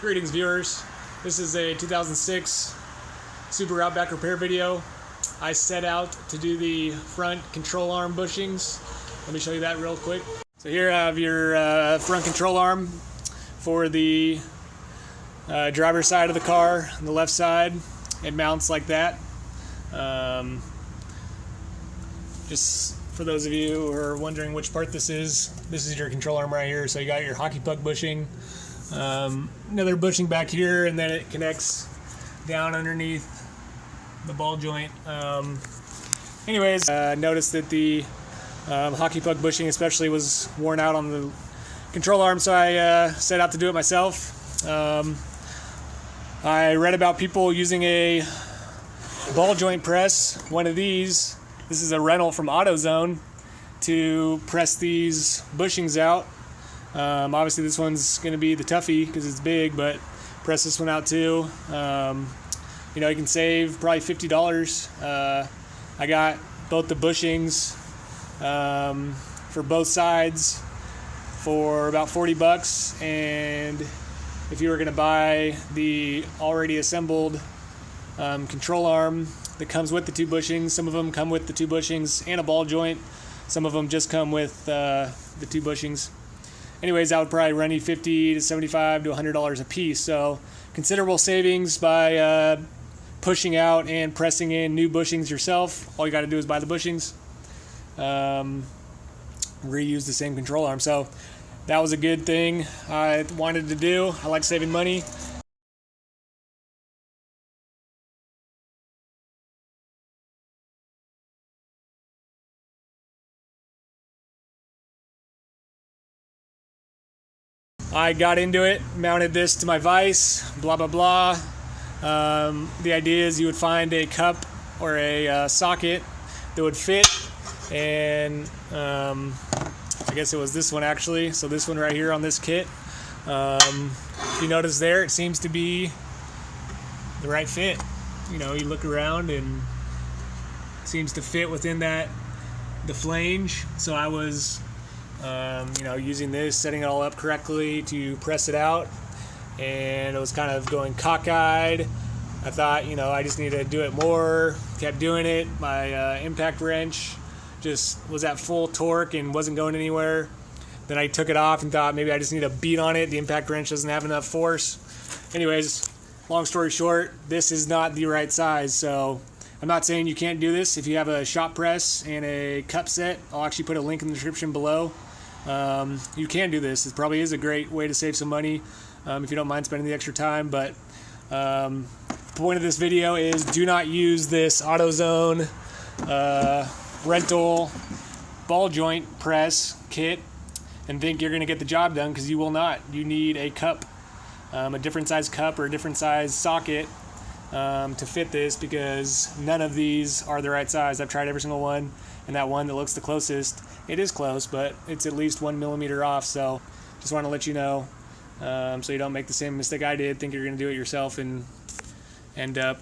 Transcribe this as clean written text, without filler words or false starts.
Greetings viewers, this is a 2006 Subaru Outback repair video. I set out to do the front control arm bushings. Let me show you that real quick. So here I have your front control arm for the driver's side of the car, on the left side. It mounts like that. Just for those of you who are wondering which part this is your control arm right here. So you got your hockey puck bushing, another bushing back here, and then it connects down underneath the ball joint. Anyways, noticed that the hockey puck bushing especially was worn out on the control arm, so I set out to do it myself. I read about people using a ball joint press, one of these. This is a rental from Autozone, to press these bushings out. Obviously this one's going to be the toughie because it's big, but press this one out too. You know, you can save probably $50. I got both the bushings for both sides for about 40 bucks, and if you were going to buy the already assembled control arm that comes with the two bushings, some of them come with the two bushings and a ball joint, some of them just come with the two bushings. Anyways, that would probably run you $50 to $75 to $100 a piece, so considerable savings by pushing out and pressing in new bushings yourself. All you got to do is buy the bushings, reuse the same control arm. So that was a good thing I wanted to do. I like saving money. I got into it, mounted this to my vise, blah blah blah. The idea is you would find a cup or a socket that would fit, and I guess it was this one actually. So this one right here on this kit. If you notice there, it seems to be the right fit. You know, you look around and it seems to fit within the flange. So I was you know, using this, setting it all up correctly to press it out, and it was kind of going cockeyed. I thought, you know, I just need to do it more. Kept doing it. My impact wrench just was at full torque and wasn't going anywhere. Then I took it off and thought maybe I just need a beat on it. The impact wrench doesn't have enough force. Anyways, long story short, this is not the right size. So I'm not saying you can't do this. If you have a shop press and a cup set, I'll actually put a link in the description below. You can do this. It probably is a great way to save some money if you don't mind spending the extra time. But the point of this video is do not use this Autozone rental ball joint press kit and think you're going to get the job done, because you will not. You need a cup, a different size cup or a different size socket to fit this, because none of these are the right size. I've tried every single one, and that one that looks the closest, it is close, but it's at least 1 millimeter off. So just want to let you know, so you don't make the same mistake I did, think you're going to do it yourself and end up